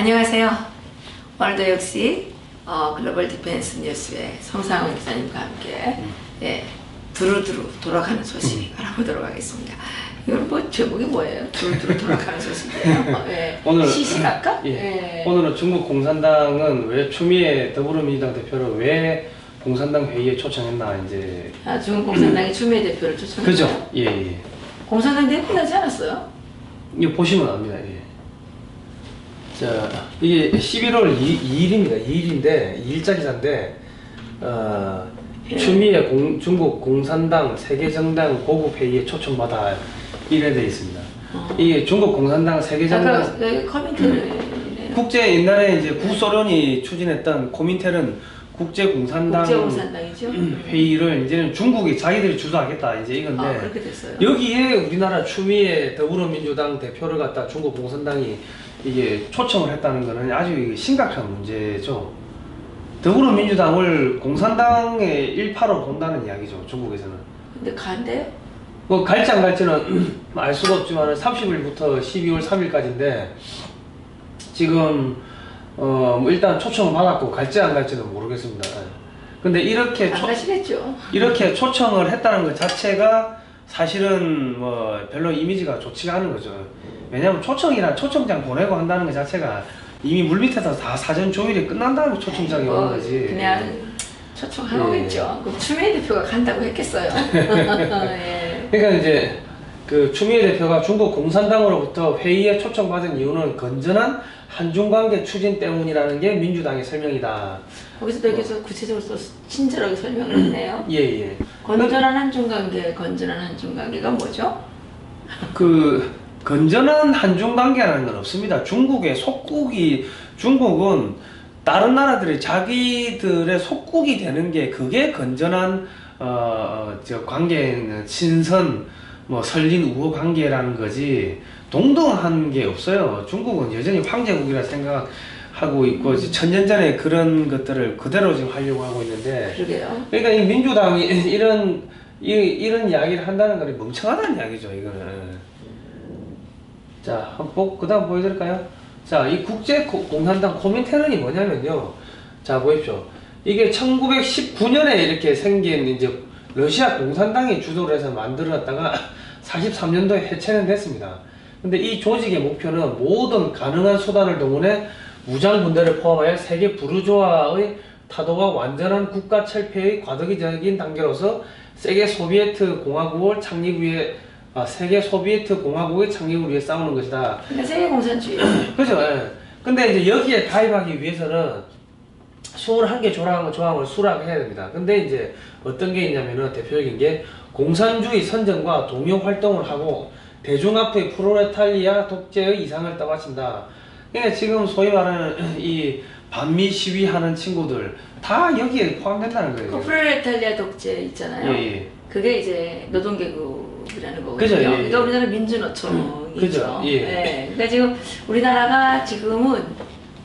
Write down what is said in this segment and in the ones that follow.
안녕하세요. 오늘도 역시 글로벌 디펜스 뉴스의 성상훈 기자님과 함께 두루두루 돌아가는 소식 알아보도록 하겠습니다. 이건 뭐 제목이 뭐예요? 두루두루 돌아가는 소식이에요. 오늘 시시각각? 오늘은 중국 공산당은 왜 추미애 더불어민주당 대표를 왜 공산당 회의에 초청했나 이제. 중국 공산당이 추미애 대표를 초청했나요? 그죠? 예. 공산당 대표하지 않았어요? 이거 보시면 압니다. 예. 자, 이게 11월 2일입니다. 2일인데 2일자 기사인데 추미애 중국 공산당 세계정당 고급 회의에 초청받아 이래 돼 있습니다. 이게 중국 공산당 세계정당 국제 옛날에 이제 구소련이 추진했던 코민텔은 국제공산당이죠. 회의를 이제는 중국이 자기들이 주도하겠다 이제 이건데 그렇게 됐어요. 여기에 우리나라 추미애 더불어민주당 대표를 갖다 중국 공산당이 이게 초청을 했다는 것은 아주 심각한 문제죠. 더불어민주당을 공산당의 일파로 본다는 이야기죠, 중국에서는. 근데 간대요? 뭐 갈지 안 갈지는 알 수가 없지만 30일부터 12월 3일까지인데 지금 뭐 일단 초청을 받았고 갈지 안 갈지는 모르겠습니다. 근데 이렇게 이렇게 초청을 했다는 것 자체가 사실은 뭐 별로 이미지가 좋지가 않은 거죠. 왜냐면 초청이란 초청장 보내고 한다는 것 자체가 이미 물밑에서 다 사전 조율이 끝난 다음에 초청장이 오는 거지. 그냥 초청한 거겠죠. 그럼 추미애 대표가 간다고 했겠어요. 그러니까 이제 그 추미애 대표가 중국 공산당으로부터 회의에 초청받은 이유는 건전한 한중관계 추진 때문이라는 게 민주당의 설명이다. 거기서 되게 구체적으로 또 친절하게 설명을 했네요. 예. 건전한 한중관계가 뭐죠? 그 건전한 한중관계라는 건 없습니다. 중국은 다른 나라들이 자기들의 속국이 되는 게 그게 건전한 관계는 친선 뭐 설린 우호 관계라는 거지 동등한 게 없어요. 중국은 여전히 황제국이라 생각하고 있고 천년 전에 그런 것들을 그대로 지금 하려고 하고 있는데. 그러게요. 그러니까 이 민주당이 이런 이야기를 한다는 건 멍청하다는 이야기죠, 이거는. 자, 한번 그 다음 보여드릴까요? 자, 이 국제공산당 코민테른이 뭐냐면요. 자, 보십시오. 이게 1919년에 이렇게 생긴 이제 러시아 공산당이 주도를 해서 만들어놨다가 43년도에 해체는 됐습니다. 근데 이 조직의 목표는 모든 가능한 수단을 동원해 무장군대를 포함하여 세계 부르주아의 타도와 완전한 국가 철폐의 과도기적인 단계로서 세계 소비에트 공화국의 창립을 위해 싸우는 것이다. 근데 세계 공산주의. 그죠? 예. 근데 이제 여기에 가입하기 위해서는 21개 조항을 수락해야 됩니다. 근데 이제 어떤 게 있냐면은 대표적인 게 공산주의 선전과 동요 활동을 하고 대중 앞에 프로레탈리아 독재의 이상을 떠받친다. 그러니까 지금 소위 말하는 이 반미 시위하는 친구들 다 여기에 포함된다는 거예요. 그 프로레탈리아 독재 있잖아요. 예. 그게 이제 노동계급이라는 거거든요. 그죠, 예. 그러니까 우리나라 민주노총이죠. 그죠, 예. 그러니까 지금 우리나라가 지금은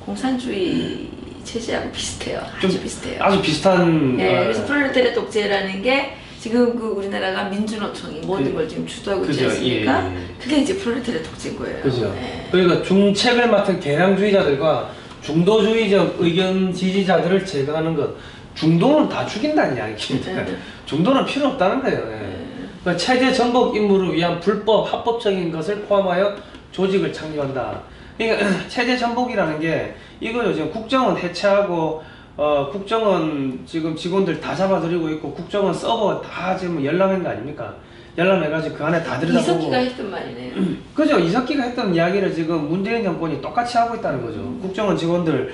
공산주의 체제하고 비슷해요. 아주 비슷해요. 아주 비슷한. 그래서 프로레탈리아 독재라는 게 지금 그 우리나라가 민주노총이 모든 걸 지금 주도하고 있지 않습니까? 그게 이제 프로레탈리아 독재인 거예요. 그죠. 그러니까 중책을 맡은 개량주의자들과 중도주의적 의견 지지자들을 제거하는 것. 중도는 다 죽인다는 이야기입니다. 중도는 필요 없다는 거예요. 그러니까 체제 전복 임무를 위한 불법, 합법적인 것을 포함하여 조직을 창립한다. 그러니까 체제 전복이라는 게 이거요. 지금 국정원 해체하고 국정원 지금 직원들 다 잡아들이고 있고 국정원 서버 다 지금 열람한 거 아닙니까? 열람해가지고 그 안에 다 들여다보고. 이석기가 했던 말이네요. 그죠. 이석기가 했던 이야기를 지금 문재인 정권이 똑같이 하고 있다는 거죠. 국정원 직원들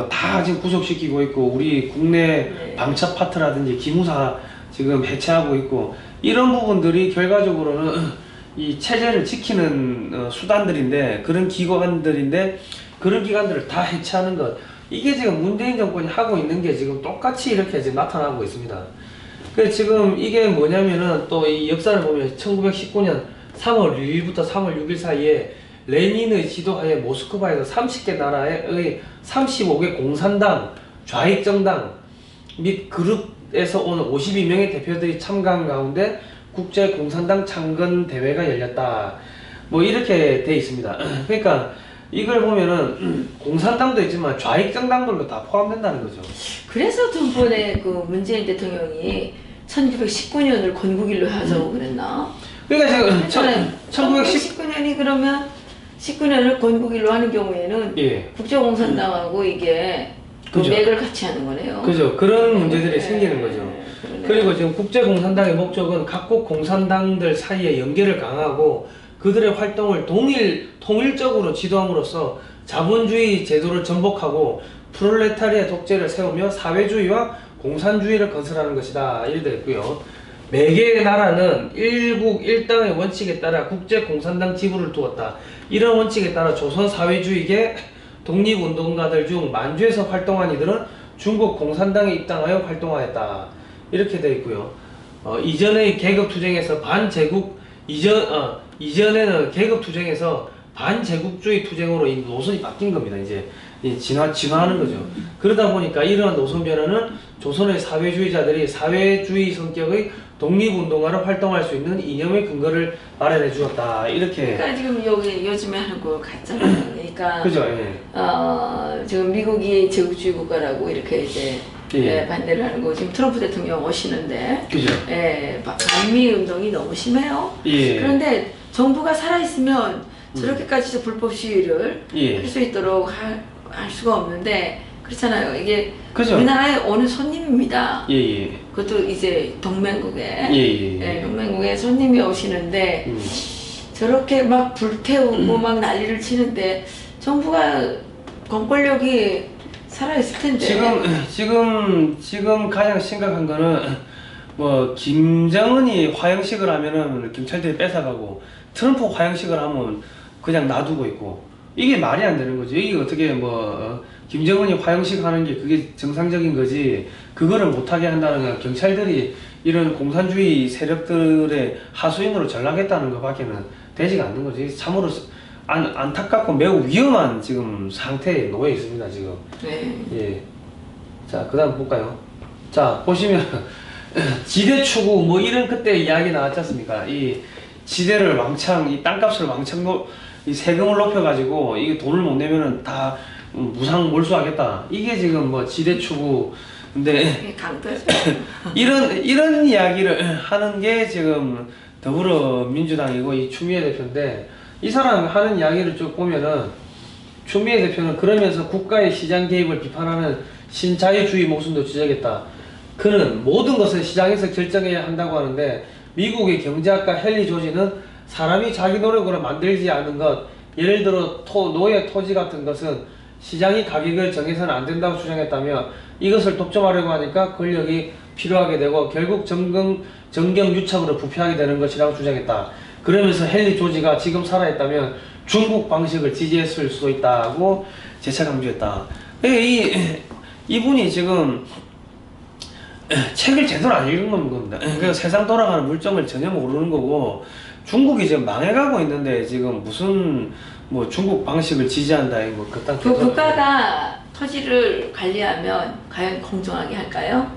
다 지금 구속시키고 있고 우리 국내 방첩 파트라든지 기무사 지금 해체하고 있고 이런 부분들이 결과적으로는 이 체제를 지키는 수단들인데 그런 기관들인데 그런 기관들을 다 해체하는 것 이게 지금 문재인 정권이 하고 있는 게 지금 똑같이 이렇게 지금 나타나고 있습니다. 그래서 지금 이게 뭐냐면은 또 이 역사를 보면 1919년 3월 1일부터 3월 6일 사이에 레닌의 지도하에 모스크바에서 30개 나라의 35개 공산당, 좌익정당 및 그룹에서 오는 52명의 대표들이 참가한 가운데 국제공산당 창건 대회가 열렸다. 뭐 이렇게 돼 있습니다. 그러니까 이걸 보면은 공산당도 있지만 좌익 정당들도 다 포함된다는 거죠. 그래서 전번에 그 문재인 대통령이 1919년을 건국일로 하자고 그랬나? 그러니까 지금 1919년이 그러면 19년을 건국일로 하는 경우에는 예. 국제공산당하고 이게 그 그죠. 맥을 같이 하는 거네요. 그죠. 그런 문제들이 생기는 거죠. 그러네요. 그리고 지금 국제공산당의 목적은 각국 공산당들 사이의 연계를 강화하고 그들의 활동을 통일적으로 지도함으로써 자본주의 제도를 전복하고 프롤레타리아 독재를 세우며 사회주의와 공산주의를 건설하는 것이다. 이래 되어 있고요. 매개의 나라는 일국 일당의 원칙에 따라 국제공산당 지부를 두었다. 이런 원칙에 따라 조선 사회주의계 독립운동가들 중 만주에서 활동한 이들은 중국 공산당에 입당하여 활동하였다. 이렇게 되어 있고요. 이전의 계급투쟁에서 이전에는 계급투쟁에서 반제국주의 투쟁으로 이 노선이 바뀐 겁니다. 이제 진화하는 거죠. 그러다 보니까 이러한 노선 변화는 조선의 사회주의자들이 사회주의 성격의 독립운동가로 활동할 수 있는 이념의 근거를 마련해 주었다. 이렇게. 그러니까 지금 여기 요즘에 하는 거 같잖아요. 그러니까 그죠. 예. 지금 미국이 제국주의 국가라고 이렇게 이제 예. 반대를 하는 거 지금 트럼프 대통령 오시는데 그죠. 반미 운동이 너무 심해요. 예. 그런데 정부가 살아있으면 저렇게까지 불법 시위를 예. 할 수 있도록 할 수가 없는데 그렇잖아요. 이게 그죠. 우리나라에 오는 손님입니다. 예. 그것도 이제 동맹국에 예. 동맹국에 손님이 오시는데 저렇게 막 불태우고 막 난리를 치는데 정부가 공권력이 살아있을 텐데 지금 가장 심각한 거는 뭐 김정은이 화형식을 하면은 경찰들이 뺏어가고 트럼프 화형식을 하면 그냥 놔두고 있고 이게 말이 안 되는 거죠. 이게 어떻게 김정은이 화형식 하는 게 그게 정상적인 거지 그거를 못하게 한다는 건 경찰들이 이런 공산주의 세력들의 하수인으로 전락했다는 것밖에는 되지가 않는 거지. 참으로 안타깝고 매우 위험한 지금 상태에 놓여 있습니다 지금. 네. 예. 자, 그다음 볼까요? 자, 보시면 지대 추구 뭐 이런 그때 이야기 나왔지 않습니까? 이 지대를 왕창 이 땅값을 왕창 이 세금을 높여가지고 이게 돈을 못 내면은 다 무상 몰수하겠다. 이게 지금 뭐 지대 추구. 근데 이런 이야기를 하는 게 지금 더불어민주당이고 이 추미애 대표인데 이 사람 하는 이야기를 쭉 보면은 추미애 대표는 그러면서 국가의 시장 개입을 비판하는 신자유주의 모순도 지적했다. 그는 모든 것을 시장에서 결정해야 한다고 하는데 미국의 경제학가 헨리 조지는 사람이 자기 노력으로 만들지 않은 것, 예를 들어 노예 토지 같은 것은 시장이 가격을 정해서는 안 된다고 주장했다며 이것을 독점하려고 하니까 권력이 필요하게 되고 결국 정경유착으로 부패하게 되는 것이라고 주장했다. 그러면서 헨리 조지가 지금 살아있다면 중국 방식을 지지했을 수도 있다고 재차 강조했다. 이분이 지금 책을 제대로 안 읽은 겁니다. 그러니까 세상 돌아가는 물정을 전혀 모르는 거고 중국이 지금 망해가고 있는데 지금 무슨 뭐 중국 방식을 지지한다 뭐 그딴 그 국가가 토지를 관리하면 과연 공정하게 할까요?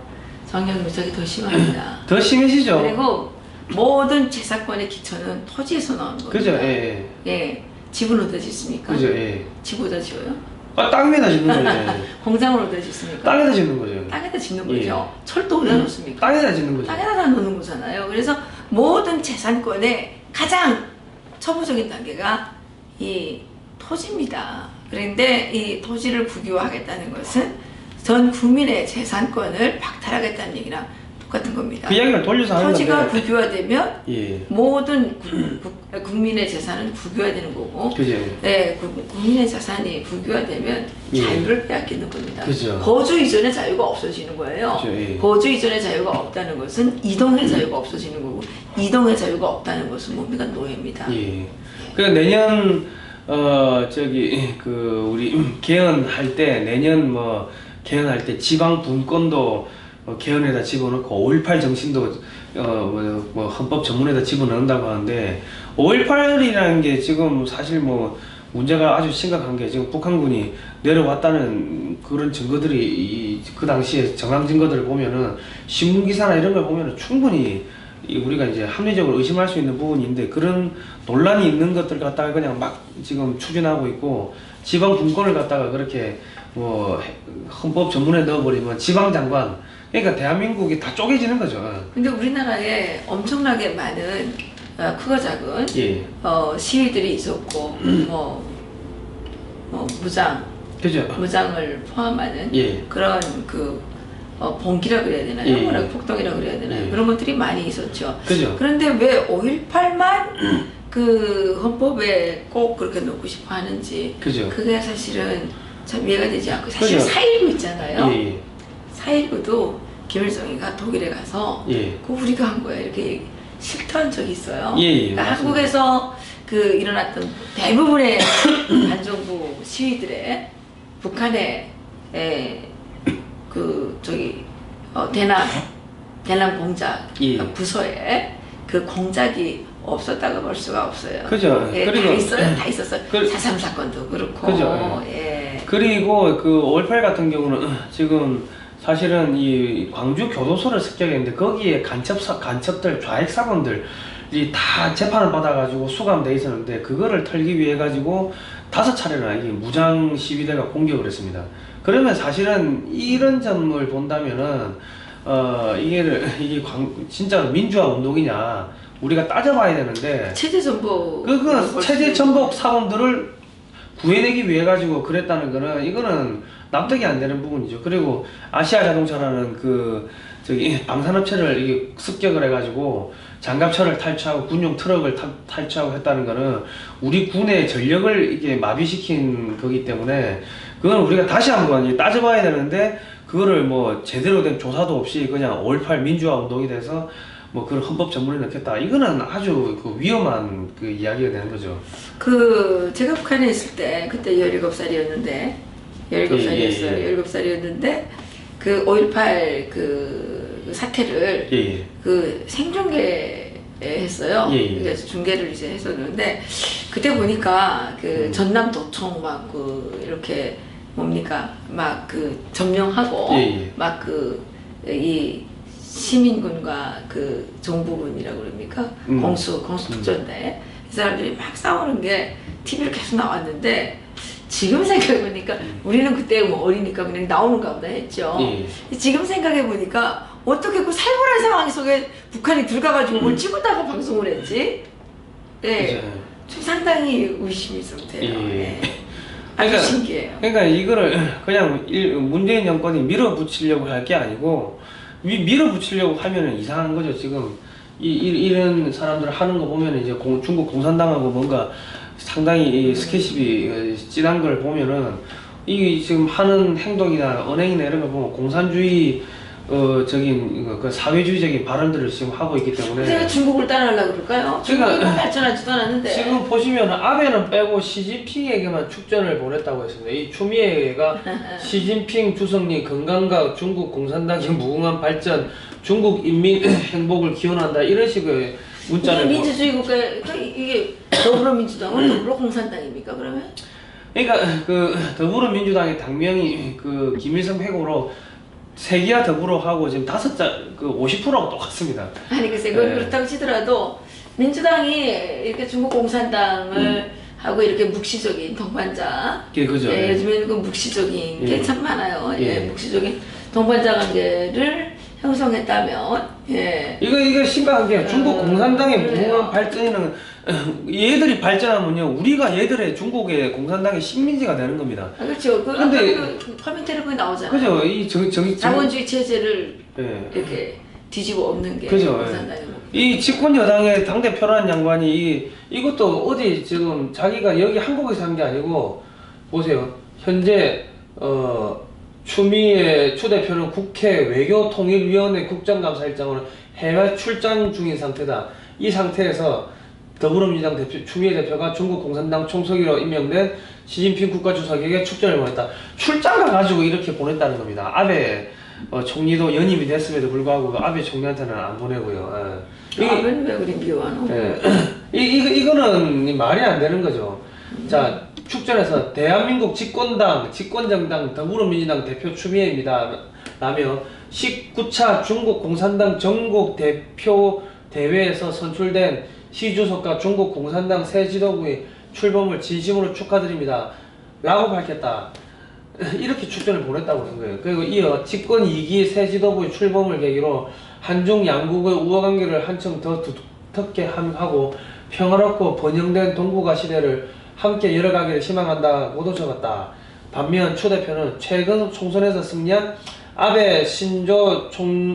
정경유착이 더 심합니다. 더 심해지죠. 그리고 모든 재산권의 기초는 토지에서 나오는 겁니다. 그죠. 예. 예. 집은 어디다 짓습니까? 그죠. 예. 집 어디다 지어요? 땅에다 짓는 거죠. 공장을 어디다 짓습니까? 땅에다 짓는 거죠. 땅에다 짓는 거죠. 예. 철도 어디다 놓습니까? 땅에다 짓는 거죠. 땅에다 다 놓는 거잖아요. 그래서 모든 재산권의 가장 초보적인 단계가 이 토지입니다. 그런데 이 토지를 국유화하겠다는 것은 전 국민의 재산권을 박탈하겠다는 얘기랑 똑같은 겁니다. 그 이야기를 돌려서 하는 건데 토지가 국유화되면 예. 모든 국민의 재산은 국유화되는 거고 그죠. 네, 국민의 재산이 국유화되면 예. 자유를 빼앗기는 겁니다. 그죠. 거주 이전의 자유가 없어지는 거예요. 그죠. 예. 거주 이전의 자유가 없다는 것은 이동의 자유가 없어지는 거고 이동의 자유가 없다는 것은 뭡니까? 노예입니다. 예. 그 내년 우리 개헌할 때 내년 뭐 개헌할 때 지방 분권도 개헌에다 집어넣고 5.18 정신도 헌법 전문에다 집어넣는다고 하는데 5.18이라는 게 지금 사실 뭐 문제가 아주 심각한 게 지금 북한군이 내려왔다는 그런 증거들이 그 당시에 정황 증거들을 보면은 신문 기사나 이런 걸 보면은 충분히 우리가 이제 합리적으로 의심할 수 있는 부분인데 그런 논란이 있는 것들 갖다가 그냥 막 지금 추진하고 있고 지방 분권을 갖다가 그렇게 뭐 헌법 전문에 넣어버리면 지방장관 그러니까 대한민국이 다 쪼개지는 거죠. 근데 우리나라에 엄청나게 많은 크고 작은 예. 시위들이 있었고 무장 그죠? 무장을 포함하는 예. 그런 봉기라 그래야 되나요? 예. 뭐라 폭동이라 그래야 되나요? 예. 그런 것들이 많이 있었죠. 그죠? 그런데 왜 5.18만 그 헌법에 꼭 그렇게 넣고 싶어 하는지 그죠? 그게 사실은 참 이해가 되지 않고 사실 그죠? 4.19 있잖아요. 예. 4.19도 김일성이가 독일에 가서 예. 그거 우리가 한 거야 이렇게 실토한 적이 있어요. 예, 예, 그러니까 맞습니다. 한국에서 그 일어났던 대부분의 반정부 시위들에 북한의 대남 공작 예. 부서에 그 공작이 없었다고 볼 수가 없어요. 그죠? 예, 그리고 다 있어요, 다 있었어요. 그- 4.3 사건도 그렇고. 그죠? 예. 그리고 그 5.18 같은 경우는 지금 사실은 이 광주 교도소를 습격했는데 거기에 간첩들 좌익 사범들이 다 재판을 받아가지고 수감돼 있었는데 그거를 털기 위해 가지고 5차례나 이 무장 시위대가 공격을 했습니다. 그러면 사실은 이런 점을 본다면은 이게 진짜 민주화 운동이냐 우리가 따져봐야 되는데 체제 전복. 그 체제 전복 사범들을 구해내기 위해 가지고 그랬다는 거는 이거는 납득이 안 되는 부분이죠. 그리고 아시아 자동차라는 방산업체를 이게 습격을 해가지고 장갑차를 탈취하고 군용 트럭을 탈취하고 했다는 거는 우리 군의 전력을 이게 마비시킨 거기 때문에 그건 우리가 다시 한번 따져봐야 되는데 그거를 뭐 제대로 된 조사도 없이 그냥 5.18 민주화 운동이 돼서 뭐 그런 헌법 전문에 넣겠다. 이거는 아주 위험한 이야기가 되는 거죠. 제가 북한에 있을 때 그때 17살이었는데 17살이었어요. 예. 17살이었는데 그 5.18 사태를 생중계 했어요. 예. 그래서 중계를 이제 했었는데 그때 보니까 전남 도청 막 이렇게 막 점령하고 막 이 시민군과 정부군이라고 그럽니까? 공수 특전대 이 사람들이 막 싸우는 게 TV로 계속 나왔는데 지금 생각해보니까 우리는 그때 뭐 어리니까 그냥 나오는가 보다 했죠. 지금 생각해보니까 어떻게 그 살벌한 상황 속에 북한이 들어가가지고 뭘 찍었다가 방송을 했지? 네, 좀 상당히 의심이 좀 돼요. 네. 아주 신기해요. 그러니까 이거를 그냥 문재인 정권이 밀어붙이려고 할 게 아니고 밀어붙이려고 하면은 이상한 거죠. 지금 이런 사람들 하는 거 보면 이제 중국 공산당하고 뭔가 상당히 스킨십이 진한 걸 보면은 이 지금 하는 행동이나 언행이나 이런 거 보면 공산주의 사회주의적인 발언들을 지금 하고 있기 때문에 제가 중국을 따라하려고 그럴까요? 중국이 발전하지도 않았는데 지금 보시면 아베는 빼고 시진핑에게만 축전을 보냈다고 했습니다. 이 추미애가 시진핑 주석님 건강과 중국 공산당의 무궁한 발전, 중국 인민 행복을 기원한다 이런 식의 문자를 이게 민주주의 국가 이게 더불어민주당은 더불어공산당입니까 그러면? 그러니까 더불어민주당의 당명이 김일성 회고로 세기와 더불어 하고 지금 50%하고 똑같습니다. 아니 글쎄 그렇다고 치더라도 민주당이 이렇게 중국 공산당을 하고 이렇게 묵시적인 동반자 그죠. 요즘에는 묵시적인 게 참 많아요. 묵시적인 동반자 관계를 형성했다면 이거 심각한 게 중국 공산당의 무궁한 발전에는 얘들이 발전하면요 우리가 얘들의 중국의 공산당의 식민지가 되는 겁니다. 그렇죠. 근데 커멘트에 거기 나오잖아요. 그죠. 이 자본주의 체제를 이렇게 뒤집어 엎는 게 그죠. 공산당의 이 집권 여당의 당 대표라는 양반이 이것도 어디 지금 자기가 여기 한국에서 한 게 아니고 보세요. 현재 추미애 추 대표는 국회 외교통일위원회 국정감사일정으로 해외 출장 중인 상태다. 이 상태에서 더불어민주당 대표 추미애 대표가 중국 공산당 총서기로 임명된 시진핑 국가주석에게 축전을 보냈다. 출장 가가지고 이렇게 보냈다는 겁니다. 아베 총리도 연임이 됐음에도 불구하고 아베 총리한테는 안 보내고요. 아베는 왜 우리 미워하노? 이거는 말이 안 되는 거죠. 자, 축전에서 대한민국 집권정당 더불어민주당 대표 추미애입니다 라며 19차 중국 공산당 전국 대회에서 선출된 시 주석과 중국 공산당 새 지도부의 출범을 진심으로 축하드립니다. 라고 밝혔다. 이렇게 축전을 보냈다고 한 거예요. 그리고 이어 집권 2기 새 지도부의 출범을 계기로 한중 양국의 우호관계를 한층 더 두텁게 하고 평화롭고 번영된 동북아 시대를 함께 열어가기를 희망한다고도 적었다. 반면 추 대표는 최근 총선에서 승리한 아베 신조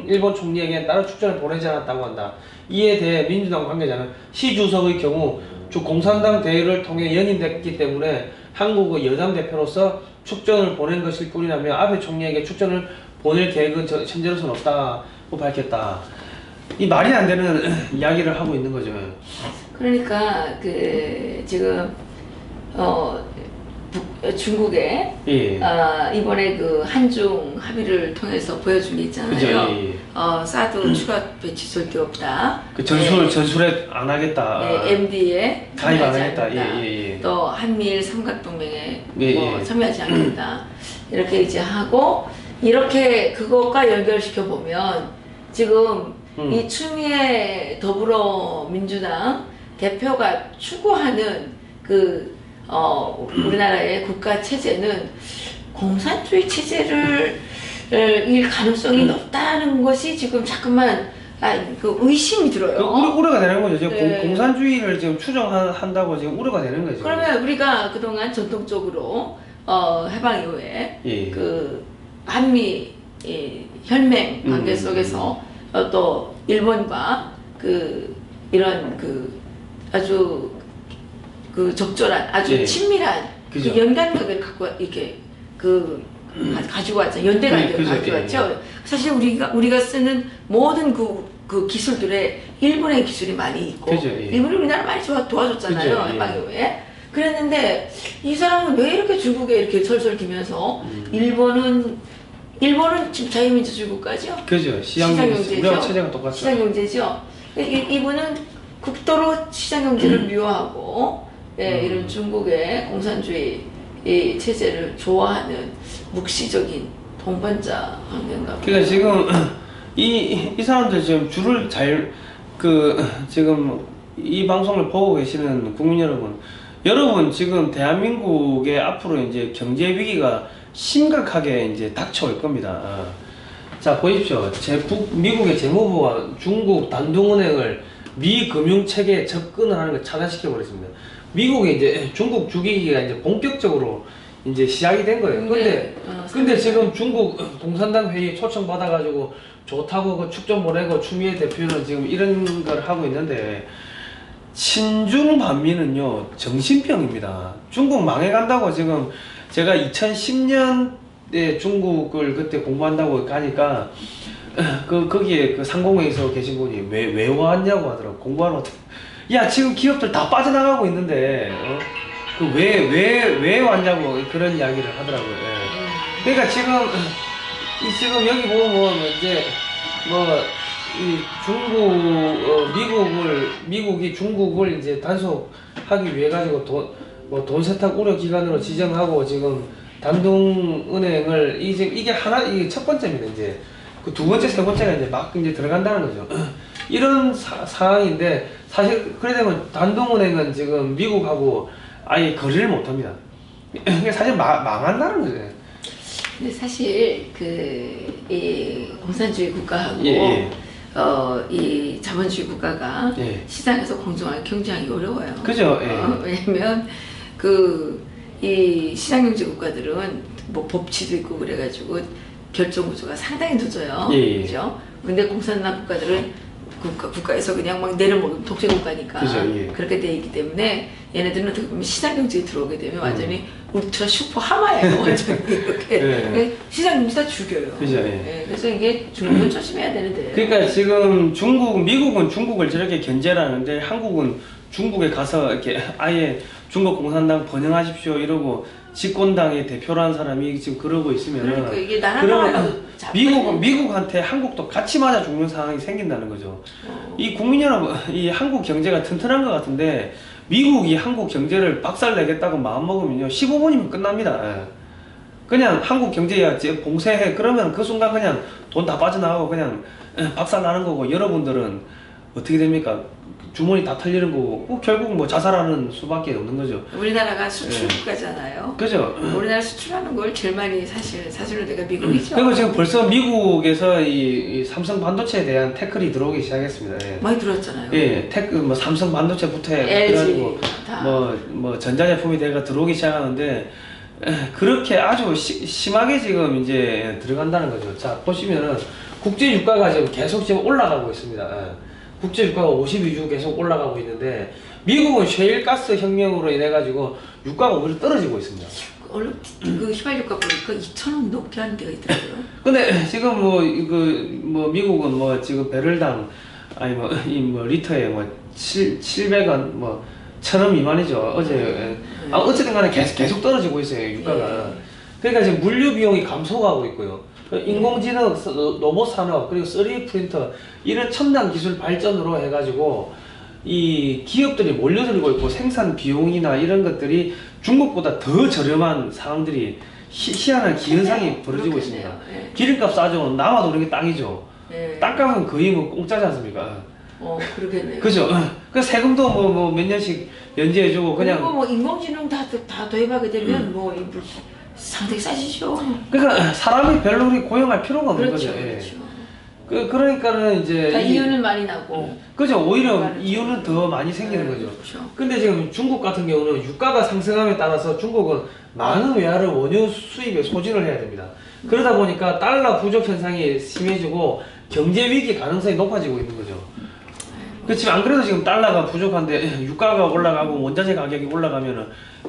일본 총리에게 따로 축전을 보내지 않았다고 한다. 이에 대해 민주당 관계자는 시 주석의 경우 공산당 대회를 통해 연임됐기 때문에 한국의 여당 대표로서 축전을 보낸 것일 뿐이라며 아베 총리에게 축전을 보낼 계획은 현재로서는 없다고 밝혔다. 이 말이 안 되는 이야기를 하고 있는 거죠. 그러니까 그 지금 중국에 예. 이번에 그 한중 합의를 통해서 보여준 게 있잖아요. 그죠, 예. 사드 추가 배치 절대 없다. 그 전술에 안 하겠다. 네, MD에 가입 안 참여하지 하겠다. 않는다. 예. 또 한미일 삼각동맹에 예. 참여하지 않겠다. 이렇게 이제 하고 이렇게 그것과 연결시켜 보면 지금 이 추미애 더불어민주당 대표가 추구하는 그 우리나라의 국가 체제는 공산주의 체제를 일 가능성이 높다는 것이 지금 자꾸만 그 의심이 들어요. 우려가 되는 거죠. 지금 네. 공산주의를 지금 추정한다고 지금 우려가 되는 거죠. 그러면 우리가 그동안 전통적으로 해방 이후에 예. 그 한미 혈맹 관계 속에서 또 일본과 그 이런 그 아주 그 적절한 아주 예. 친밀한 그 그죠. 연관관계를 갖고 이렇게 가지고 왔죠. 연대관계를 그죠. 가지고 왔죠. 사실 우리가 쓰는 모든 그 기술들에 일본의 기술이 많이 있고 그죠. 예. 일본이 우리나라 많이 도와줬잖아요. 그죠. 예. 해방 이후에. 그랬는데 이 사람은 왜 이렇게 중국에 이렇게 설설 기면서 일본은 지금 자유민주주의 국가죠. 그죠. 시장경제죠. 우리하고 체제가 똑같죠. 시장경제죠. 이분은 극도로 시장경제를 미워하고 이런 중국의 공산주의 이 체제를 좋아하는 묵시적인 동반자 관계인가 봐요. 그러니까 지금 이 사람들 지금 줄을 지금 이 방송을 보고 계시는 국민 여러분 지금 대한민국의 앞으로 이제 경제 위기가 심각하게 이제 닥쳐올 겁니다. 자 보십시오. 미국의 재무부가 중국 단둥은행을 미 금융 체계에 접근을 하는 걸 차단시켜 버렸습니다. 미국이 이제 중국 죽이기가 이제 본격적으로 이제 시작이 된 거예요. 근데 지금 중국 공산당 회의 초청 받아가지고 좋다고 그 축전 보내고 추미애 대표는 지금 이런 걸 하고 있는데 친중 반미는요 정신병입니다. 중국 망해간다고 지금 제가 2010년에 중국을 그때 공부한다고 가니까 거기에 그 상공회의소 계신 분이 왜 왔냐고 하더라고. 공부하러 야 지금 기업들 다 빠져나가고 있는데 왜 왔냐고 그런 이야기를 하더라고요. 예. 그러니까 지금 여기 보면 이제 이 미국이 중국을 이제 단속하기 위해 가지고 돈 세탁 우려 기관으로 지정하고 지금 단둥은행을 이게 첫 번째입니다. 이제 그 두 번째, 세 번째가 이제 막 이제 들어간다는 거죠. 이런 상황인데 사실 그래 되면 단둥은행은 지금 미국하고 아예 거래를 못 합니다. 사실 망한다는 거죠. 근데 사실 이 공산주의 국가하고 이 자본주의 국가가 시장에서 공정하게 경쟁하기 어려워요. 그죠. 왜냐면 이 시장경제 국가들은 뭐 법치도 있고 그래가지고 결정 구조가 상당히 늦어요. 그죠? 근데 공산당 국가들은 국가에서 그냥 막 내려먹는 독재 국가니까 그렇게 돼 있기 때문에 얘네들은 어떻게 보면 시장 경제에 들어오게 되면 완전히 울트라 슈퍼 하마예요. 완전히 이렇게 시장 경제 다 죽여요. 그래서 이게 중국은 조심해야 되는데. 그러니까 지금 미국은 중국을 저렇게 견제를 하는데 한국은 중국에 가서 이렇게 아예 중국 공산당 번영하십시오 이러고 집권당의 대표라는 사람이 지금 그러고 있으면은 그러니까 이게 나라가 미국한테 한국도 같이 맞아 죽는 상황이 생긴다는 거죠. 이 국민 여러분, 이 한국 경제가 튼튼한 것 같은데 미국이 한국 경제를 박살내겠다고 마음먹으면요 15분이면 끝납니다. 그냥 한국 경제야 봉쇄해 그러면 그 순간 그냥 돈 다 빠져나가고 그냥 박살나는 거고 여러분들은 어떻게 됩니까? 주머니 다 털리는 거고 결국 뭐 자살하는 수밖에 없는 거죠. 우리나라가 수출 국가잖아요. 그죠? 우리나라 수출하는 걸 제일 많이 사실은 내가 미국이죠. 그리고 지금 벌써 미국에서 이 삼성 반도체에 대한 태클이 들어오기 시작했습니다. 예. 많이 들었잖아요. 예, 뭐 삼성 반도체부터 해가지고 뭐 전자제품이 내가 들어오기 시작하는데 그렇게 아주 심하게 지금 이제 들어간다는 거죠. 자 보시면은 국제 유가가 지금 계속 지금 올라가고 있습니다. 예. 국제 유가가 52주 계속 올라가고 있는데 미국은 셰일가스 혁명으로 인해 가지고 유가가 오히려 떨어지고 있습니다. 얼른 그 휘발유가 보니까 2,000원 넘게 하는 데가 있더라고요. 근데 지금 뭐 미국은 뭐 지금 배럴당 아니 뭐 리터에 뭐 700원 뭐 1,000원 미만이죠. 어제 어쨌든 간에 계속 떨어지고 있어요, 유가가. 그러니까 지금 물류 비용이 감소하고 있고요. 인공지능, 로봇 산업, 그리고 3D 프린터 이런 첨단 기술 발전으로 해가지고 이 기업들이 몰려들고 있고 생산 비용이나 이런 것들이 중국보다 더 저렴한 상황들이 희한한 기현상이 벌어지고 있습니다. 네. 기름값 싸죠. 남아도 그런 게 땅이죠. 네. 땅값은 거의 뭐 공짜지 않습니까? 그러겠네요. 그죠? 그 세금도 뭐 몇 년씩 연재해주고 그냥. 뭐 인공지능 다 도입하게 되면 뭐 상당히 싸지죠. 그러니까 사람이 별로 우리 고용할 필요가 없는 그렇죠, 거죠. 예. 그렇죠. 그러니까는 이제 이유는 많이 나고. 그죠? 오히려 이유는 더 많이 생기는 거죠. 그렇죠. 근데 지금 중국 같은 경우는 유가가 상승함에 따라서 중국은 많은 외화를 원유 수입에 소진을 해야 됩니다. 그러다 보니까 달러 부족 현상이 심해지고 경제 위기 가능성이 높아지고 있는 거죠. 그렇지만 안 그래도 지금 달러가 부족한데 유가가 올라가고 원자재 가격이 올라가면은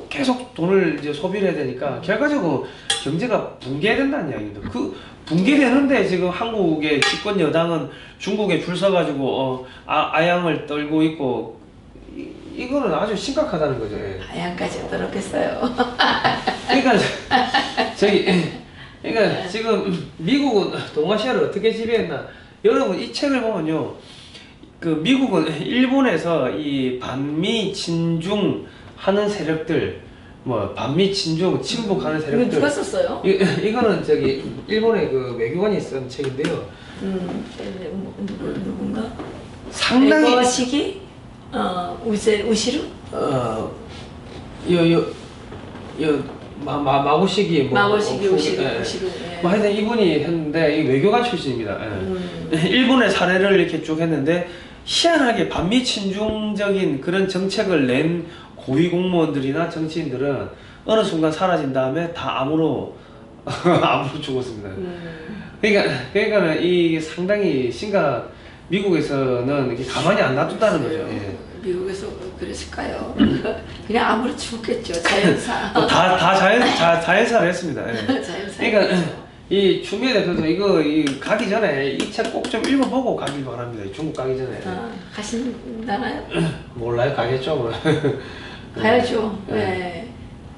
계속 돈을 이제 소비를 해야 되니까 결과적으로 경제가 붕괴된다는 이야기입니다. 그 붕괴되는데 지금 한국의 집권 여당은 중국에 줄 서가지고 아양을 떨고 있고 이거는 아주 심각하다는 거죠. 예. 아양까지 떨었겠어요. 그러니까 그러니까 지금 미국은 동아시아를 어떻게 지배했나? 여러분 이 책을 보면요. 그 미국은 일본에서 이 반미 친중 하는 세력들 뭐 반미 친중 친북하는 세력들 이거 누가 썼어요? 이거는 일본의 그 외교관이 쓴 책인데요. 누군가? 상당히 에거시기 우시루? 마고시기 마고시기 우시루. 뭐 하여튼 이분이 했는데 이 외교관 출신입니다. 일본의 사례를 이렇게 쭉 했는데 희한하게 반미 친중적인 그런 정책을 낸 고위 공무원들이나 정치인들은 어느 순간 사라진 다음에 다 암으로 죽었습니다. 그러니까는 이 상당히 미국에서는 이렇게 가만히 안 놔둔다는 거죠. 예. 미국에서 그랬을까요? 그냥 암으로 죽었겠죠. 자연사. 다 자연사를 했습니다. 예. 자연사. 그러니까 이 추미애 대표도 이거 가기 전에 이 책 꼭 좀 읽어보고 가길 바랍니다. 중국 가기 전에. 가신다나요? 몰라요. 가겠죠. 뭐. 가야죠. 네.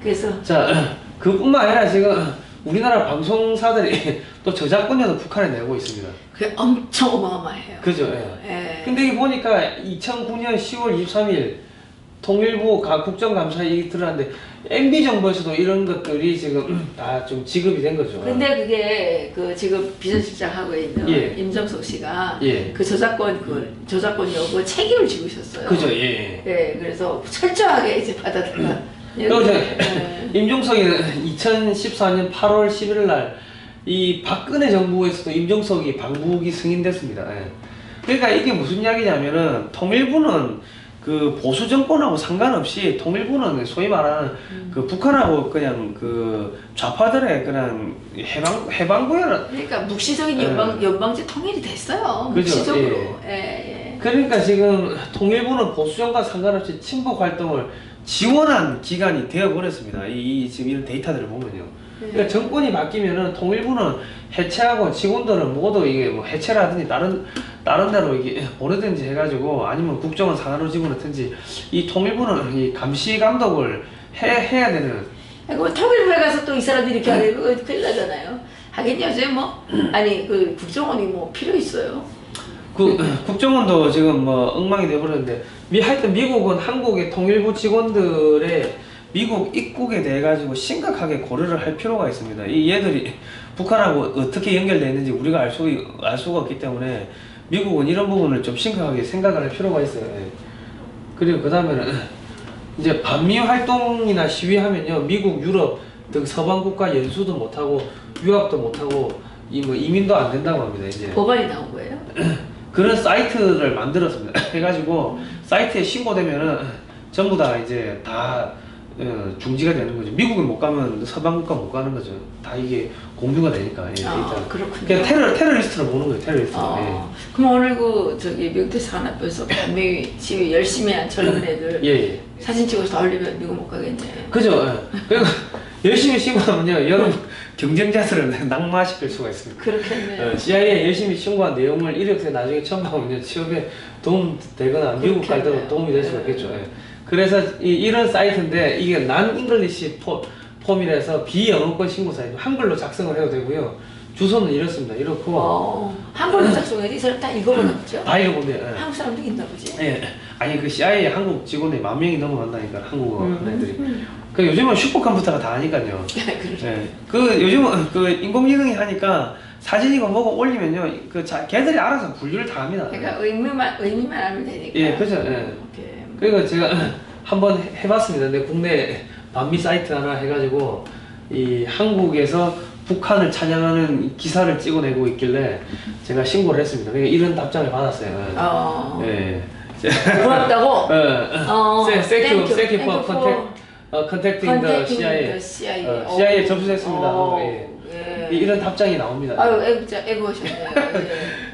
그래서 자, 그뿐만 아니라 지금 우리나라 방송사들이 또 저작권료도 북한에 내고 있습니다. 그게 엄청 어마어마해요. 그죠? 예. 근데 이게 보니까 2009년 10월 23일 통일부 국정감사에 들어왔는데 MB 정부에서도 이런 것들이 지금 다 좀 지급이 된 거죠. 근데 그게 지금 비서실장 하고 있는 임정석 씨가 그 저작권 여부 책임을 지고 있었어요. 그죠? 그래서 철저하게 이제 받아들여. 임종석이는 2014년 8월 11일 날 이 박근혜 정부에서도 임종석이 방북이 승인됐습니다. 그러니까 이게 무슨 이야기냐면은 통일부는 그 보수 정권하고 상관없이 통일부는 소위 말하는 그 북한하고 그냥 그 좌파들의 그냥 해방구현. 그러니까 묵시적인 연방제 통일이 됐어요. 그죠? 묵시적으로. 그러니까 지금 통일부는 보수 정권 상관없이 친북 활동을 지원한 기관이 되어버렸습니다. 지금 이런 데이터들을 보면요. 그러니까 정권이 바뀌면은 통일부는 해체하고 직원들은 모두 이게 뭐 해체라든지 다른 데로 이게 보내든지 해가지고 아니면 국정원 산하로 집어넣든지 이 통일부는 이 감시 감독을 해야 되는. 그 통일부에 가서 또 이 사람들이 이렇게 하면 큰일 나잖아요. 하긴 요새 그 국정원이 필요 있어요. 국정원도 지금 엉망이 돼버렸는데 하여튼 미국은 한국의 통일부 직원들의 미국 입국에 대해 가지고 심각하게 고려를 할 필요가 있습니다. 얘들이 북한하고 어떻게 연결되어 있는지 우리가 알 수가 없기 때문에 미국은 이런 부분을 좀 심각하게 생각을 할 필요가 있어요. 예. 그리고 그 다음에는 이제 반미 활동이나 시위하면요, 미국, 유럽 등 서방 국가 연수도 못하고 유학도 못하고 뭐 이민도 안 된다고 합니다. 이제 법안이 나온 거예요? 그런 사이트를 만들었습니다. 해가지고 사이트에 신고되면은 전부 다 이제 다 중지가 되는 거죠. 미국에 못 가면 서방 국가 못 가는 거죠. 다 이게 공유가 되니까. 예, 데이터. 그렇군요. 그냥 테러리스트로 보는 거예요. 테러리스트. 예. 그럼 오늘 그 저기 미국 대사관 앞에서 반미 시위 열심히 한 젊은 애들 예. 사진 찍어서 올리면 미국 못 가겠네. 그죠. 예. 그리고 열심히 신고하면요, 여러 경쟁자들을 낙마시킬 수가 있습니다. 그렇겠네요. CIA에 열심히 신고한 내용을 이력서에 나중에 첨부하면 취업에 도움 되거나 미국 갈 때도 도움이 될 수가 있겠죠. 예. 그래서 이런 사이트인데 이게 난 잉글리시 폼이라서 비영어권 신고 사이트, 한글로 작성을 해도 되고요. 주소는 이렇습니다. 이렇고 한글로 작성해야지 이 사람 다 읽어보나 보죠? 다 읽어보면 예. 한국 사람도 있나 보지? 예. 아니 그 CIA 한국 직원이 10,000명이 넘어간다니까, 한국어 애들이. 그 요즘은 슈퍼컴퓨터가 다 하니까요. 예. 그 요즘은 그 인공지능이 하니까 사진이고 뭐고 올리면요, 걔들이 알아서 분류를 다 합니다. 그러니까 의미만 알면 되니까. 예, 그죠. 예. 그리고 제가 한번 해봤습니다. 근데 국내 반미 사이트 하나 해가지고 이 한국에서 북한을 찬양하는 기사를 찍어내고 있길래 제가 신고를 했습니다. 그러니까 이런 답장을 받았어요. 예. 고맙다고? Thank you for contacting the CIA. CIA에 접수했습니다. 예. 이런 답장이 나옵니다. 아유, 진짜 애고하셨네요.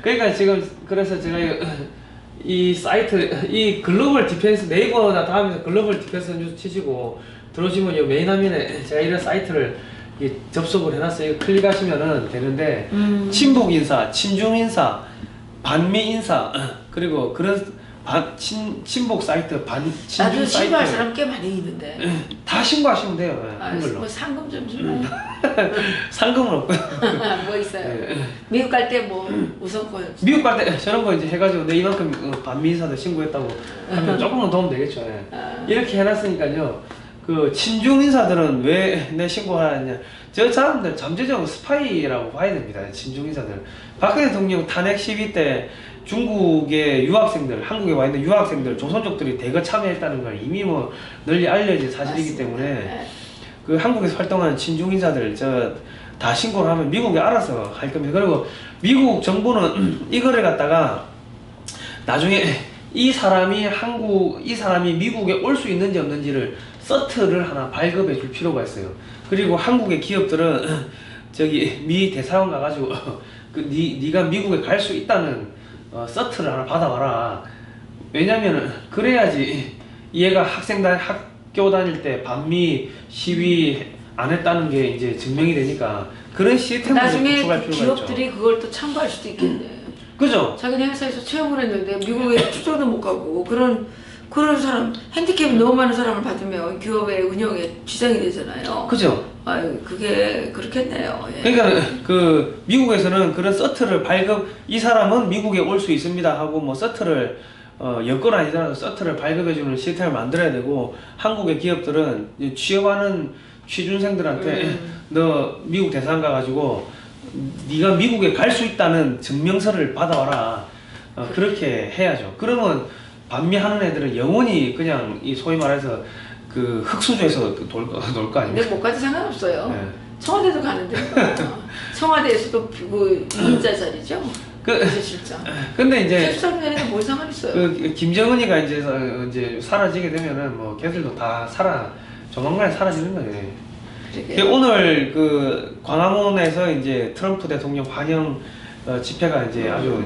그러니까 지금 그래서 제가 이 사이트, 이 글로벌 디펜스, 네이버나 다음에서 글로벌 디펜스 뉴스 치시고 들어오시면 이 메인 화면에 제가 이런 사이트를 접속을 해놨어요. 이거 클릭하시면은 되는데 친북 인사, 친중 인사, 반미 인사, 그리고 그런 친북 사이트, 친중 나도 사이트. 신고할 사람 꽤 많이 있는데. 다 신고하시면 돼요. 한글로. 뭐 상금 좀 주나요? 상금은 없고요. 뭐 있어요? 미국 갈 때 뭐 우선권. 미국 갈 때 저런 거 이제 해가지고 내 이만큼 반미 인사도 신고했다고 하면 조금은 도움 되겠죠. 이렇게 해놨으니까요. 그 친중 인사들은 왜 내 신고하느냐? 저 사람들 잠재적 스파이라고 봐야 됩니다. 친중 인사들. 박근혜 대통령 탄핵 시위 때 중국의 유학생들, 한국에 와 있는 유학생들, 조선족들이 대거 참여했다는 걸 이미 뭐 널리 알려진 사실이기 때문에 그 한국에서 활동하는 친중 인사들 다 신고를 하면 미국이 알아서 할 겁니다. 그리고 미국 정부는 이거를 갖다가 나중에 이 사람이 미국에 올 수 있는지 없는지를 서트를 하나 발급해 줄 필요가 있어요. 그리고 한국의 기업들은 저기 미 대사관 가가지고 네가 미국에 갈 수 있다는 서트를 하나 받아와라. 왜냐면은 그래야지 얘가 학교 다닐 때 반미 시위 안 했다는 게 이제 증명이 되니까 그런 시스템을 구축할 필요가 있죠. 기업들이 그걸 또 참고할 수도 있겠네. 그죠? 자기네 회사에서 채용을 했는데 미국에 출장도 못 가고 그런 사람, 핸디캡이 너무 많은 사람을 받으면 기업의 운영에 지장이 되잖아요. 그죠? 아유, 그게 그렇겠네요. 예. 그러니까 그 미국에서는 그런 서트를 이 사람은 미국에 올 수 있습니다 하고 뭐 서트를 여건 아니더라도 서트를 발급해주는 시스템을 만들어야 되고, 한국의 기업들은 취업하는 취준생들한테 너 미국 대사관 가가지고 네가 미국에 갈 수 있다는 증명서를 받아와라. 그렇게 해야죠. 그러면 반미하는 애들은 영원히 그냥 이 소위 말해서 그 흙수저에서 놀 거 아닙니까? 근데 못 가도 상관없어요. 네. 청와대도 가는데 청와대에서도 그 2인자 자리죠. 실장. 근데 이제 실장에는 뭘 상관 있어요? 그 김정은이가 이제 사라지게 되면은 뭐 걔들도 다 조만간에 사라지는 거예요. 오늘 그 광화문에서 이제 트럼프 대통령 환영 집회가 아주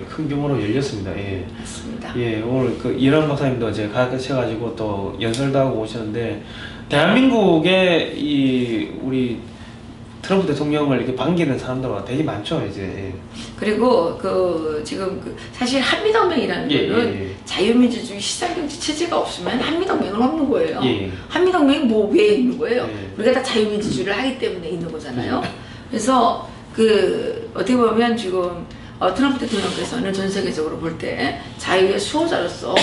큰 규모로 열렸습니다. 예. 맞습니다. 예, 오늘 그 이란 박사님도 가르쳐가지고 또 연설도 하고 오셨는데, 대한민국의 우리 트럼프 대통령을 이렇게 반기는 사람들은 되게 많죠, 이제. 예. 그리고 지금 사실 한미동맹이라는 거는 자유민주주의 시장경제 체제가 없으면 한미동맹은 없는 거예요. 한미동맹이 뭐 왜 있는 거예요? 우리가 다 자유민주주의를 하기 때문에 있는 거잖아요. 그래서 어떻게 보면 지금 트럼프 대통령께서는 전 세계적으로 볼 때 자유의 수호자로서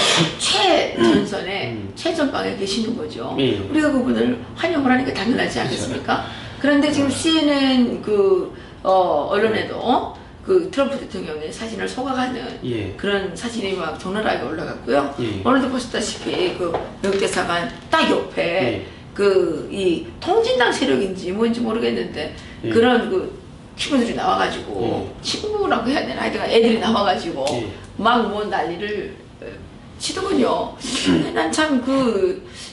최전방에 계시는 거죠. 우리가 그분을 환영을 하니까 당연하지 않겠습니까? 그런데 지금 CNN 언론에도 그 트럼프 대통령의 사진을 소각하는 예. 그런 사진이 막 적나라하게 올라갔고요. 예. 오늘도 보셨다시피 그 미국 대사관 딱 옆에 예. 그 이 통진당 세력인지 뭔지 모르겠는데 예. 그런 그 친구들이 나와가지고 친구라고 해야 되나 하여튼 애들이 나와가지고 막 뭐 난리를 치더군요. 난 참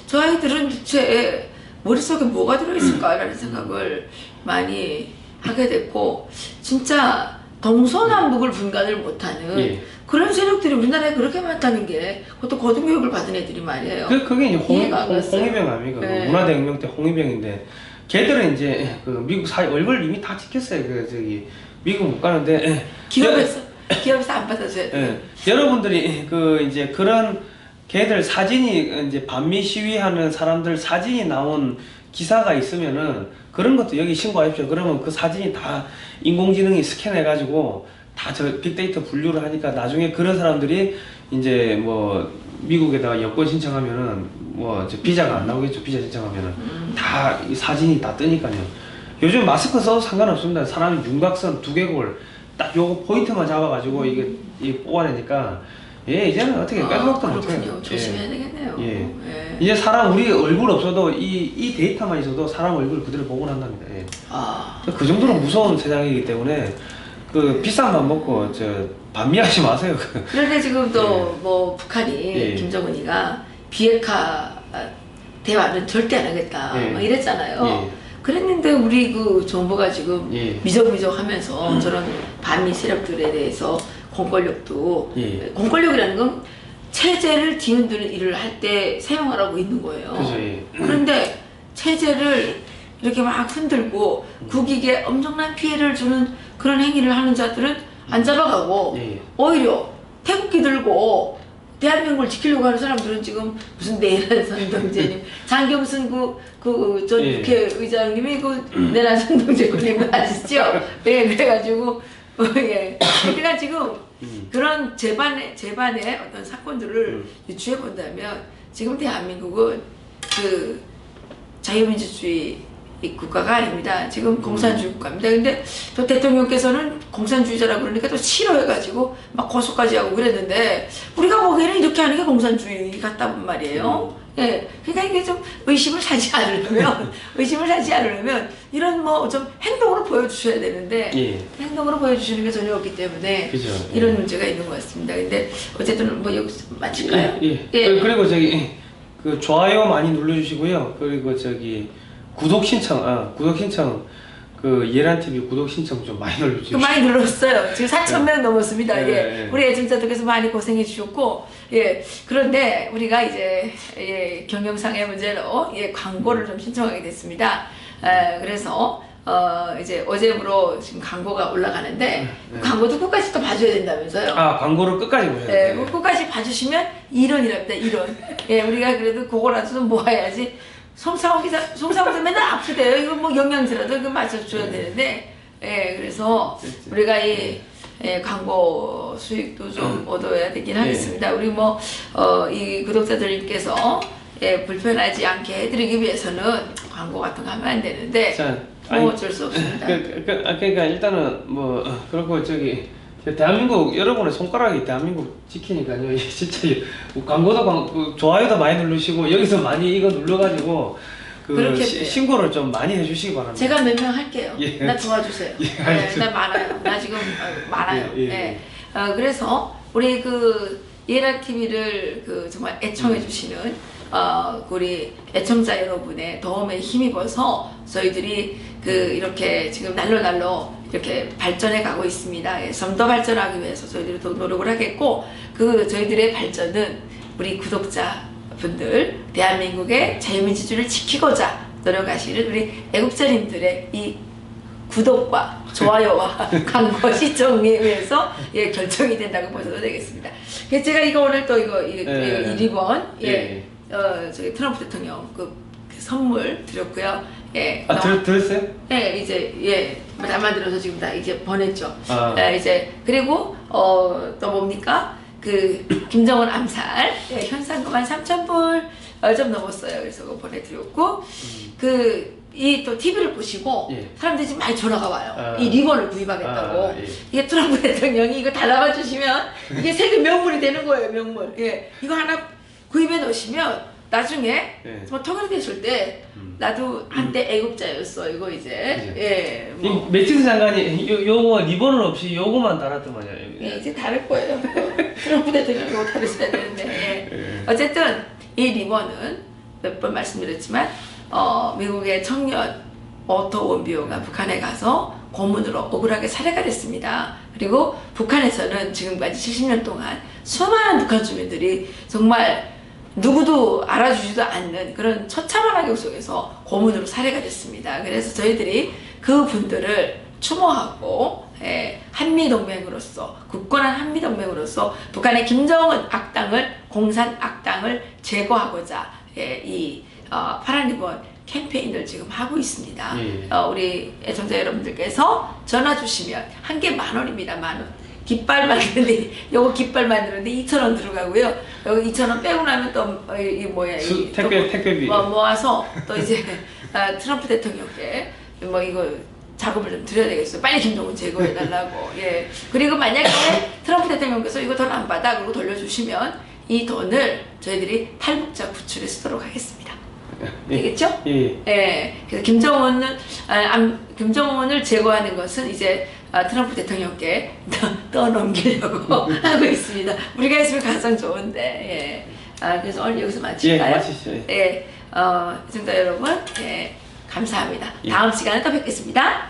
저 아이들은 대체 머릿속에 뭐가 들어있을까라는 생각을 많이 하게 됐고 진짜 동서남북을 분간을 못하는 그런 세력들이 우리나라에 그렇게 많다는 게 그것도 고등교육을 받은 애들이 말이에요. 그게 이제 이해가 안 갔어요. 홍위병 아닙니까? 네. 문화대혁명 때 홍위병인데 걔들은 이제 그 미국 얼굴 이미 다 찍혔어요. 그 저기 미국 못 가는데 기업에서 안 받아줘야 돼. 여러분들이 그 이제 그런 걔들 사진이 이제 반미 시위하는 사람들 사진이 나온 기사가 있으면은 그런 것도 여기 신고하십시오. 그러면 그 사진이 다 인공지능이 스캔해가지고 다 저 빅데이터 분류를 하니까 나중에 그런 사람들이 이제 뭐 미국에다가 여권 신청하면은 뭐 저 비자가 안 나오겠죠. 비자 신청하면은 다 이 사진이 다 뜨니까요. 요즘 마스크 써도 상관없습니다. 사람이 윤곽선 두개골 딱 요거 포인트만 잡아가지고 이게 뽑아내니까 이제는 어떻게 빼먹도 못해요. 그렇군요. 조심해야 되겠네요. 이제 사람 우리 얼굴 없어도 이 데이터만 있어도 사람 얼굴 그대로 복원한답니다. 그 정도로 무서운 세상이기 때문에 그 비싼 밥 먹고 반미하지 마세요. 그런데 지금 또 뭐 북한이 김정은이가 비핵화 대화는 절대 안 하겠다 막 이랬잖아요. 그랬는데 우리 그 정부가 지금 미적미적 하면서 저런 반미 세력들에 대해서 공권력도 공권력이라는 건 체제를 뒤흔드는 일을 할 때 사용하라고 있는 거예요. 그죠, 그런데 체제를 이렇게 막 흔들고 국익에 엄청난 피해를 주는 그런 행위를 하는 자들은 안 잡아가고 오히려 태극기 들고 대한민국을 지키려고 하는 사람들은 지금 무슨 내란선 동제님 장경순 전 국회의장님이 내란선 동제 걸린 거 아시죠? 그래가지고 그러니까 지금 그런 재반의 어떤 사건들을 유추해 본다면 지금 대한민국은 그 자유민주주의 국가가 아닙니다. 지금 공산주의 국가입니다. 근데 또 대통령께서는 공산주의자라고 그러니까 또 싫어해가지고 막 고소까지 하고 그랬는데 우리가 보기에는 이렇게 하는 게 공산주의 같단 말이에요. 그러니까 이게 좀 의심을 사지 않으려면 이런 뭐 좀 행동으로 보여주셔야 되는데 행동으로 보여주시는 게 전혀 없기 때문에 이런 문제가 있는 것 같습니다. 근데 어쨌든 뭐 여기서 마칠까요? 그리고 그 좋아요 많이 눌러주시고요. 그리고 구독 신청 그 예란TV 구독 신청 좀 많이 눌러주시고 많이 눌렀어요. 지금 4,000명 넘었습니다. 우리 애청자들께서 많이 고생해 주셨고 그런데 우리가 이제 경영상의 문제로 광고를 좀 신청하게 됐습니다. 그래서 이제 어제부로 지금 광고가 올라가는데 광고도 끝까지 또 봐줘야 된다면서요. 광고를 끝까지 보셔야 돼요. 끝까지 봐주시면 1원이랍니다. 1원. 우리가 그래도 그거라도 좀 모아야지. 송상호 기자 맨날 아프대요. 이거 뭐 영양제라도 이거 맞춰줘야 되는데, 그래서 우리가 이 광고 수익도 좀 얻어야 되긴 하겠습니다. 우리 이 구독자들께서 불편하지 않게 해드리기 위해서는 광고 같은 거 하면 안 되는데, 어쩔 수 없습니다. 그러니까 일단은 그렇고 대한민국 여러분의 손가락이 대한민국 지키니까요. 진짜 광고도 좋아요도 많이 누르시고 여기서 많이 이거 눌러가지고 신고를 좀 많이 해주시기 바랍니다. 제가 몇 명 할게요. 나 도와주세요. 나 많아요. 나 지금 많아요. 그래서 우리 예란TV를 정말 애청해 주시는 우리 애청자 여러분의 도움에 힘입어서 저희들이 이렇게 지금 날로 이렇게 발전해 가고 있습니다. 좀 더 발전하기 위해서 저희들이 더 노력을 하겠고 저희들의 발전은 우리 구독자분들 대한민국의 자유민주주의를 지키고자 노력하시는 우리 애국자님들의 이 구독과 좋아요와 광고 시청에 의해서 결정이 된다고 보셔도 되겠습니다. 제가 이거 오늘 또 이거 1위번 저기 트럼프 대통령 선물 드렸고요. 들었어요? 네, 이제 다 만들어서 지금 다 이제 보냈죠. 이제 그리고 또 뭡니까? 김정은 암살 현상금 한 3,000불 좀 넘었어요. 그래서 그거 보내드렸고 이 또 TV를 보시고 예. 사람들이 지금 많이 전화가 와요. 아. 이 리본을 구입하겠다고. 예. 이게 트럼프 대통령이 이거 달라가 주시면 이게 세계 명물이 되는 거예요, 명물. 예. 이거 하나 구입해 놓으시면 나중에 예. 정말 통일되실 때 나도 한때 애국자였어. 이거 이제. 예. 뭐. 매치스 장관이 요거 리본은 없이 요거만 달았더만요. 예, 이제 다를 거예요. 트럼프 대통령 이거 다르셔야 되는데. 예. 어쨌든 이 리본은 몇 번 말씀드렸지만 미국의 청년 오토 원비오가 북한에 가서 고문으로 억울하게 살해가 됐습니다. 그리고 북한에서는 지금까지 70년 동안 수많은 북한 주민들이 정말 누구도 알아주지도 않는 그런 처참한 환경 속에서 고문으로 살해가 됐습니다. 그래서 저희들이 그 분들을 추모하고 한미동맹으로서 굳건한 한미동맹으로서 북한의 김정은 악당을 공산 악당을 제거하고자 이 파란 리본 캠페인을 지금 하고 있습니다. 우리 애청자 여러분들께서 전화 주시면 한 개 10,000원입니다. 10,000원. 깃발 만드는데 요거 깃발 만드는데 2,000원 들어가고요. 여기 2,000원 빼고 나면 또 이 뭐야 이 택배비 모아서 또 이제 트럼프 대통령께 뭐 이거 작업을 좀 드려야 되겠어요. 빨리 김정은 제거해 달라고. 예. 그리고 만약에 트럼프 대통령께서 이거 돈 안 받아 그러고 돌려주시면 이 돈을 저희들이 탈북자 구출에 쓰도록 하겠습니다. 되겠죠? 예. 예. 그래서 김정은을 제거하는 것은 이제 트럼프 대통령께 떠넘기려고 하고 있습니다. 우리가 했으면 가장 좋은데. 예. 그래서 오늘 여기서 마칠까요? 예, 마치시죠. 예. 시청자 여러분, 예. 감사합니다. 다음 시간에 또 뵙겠습니다.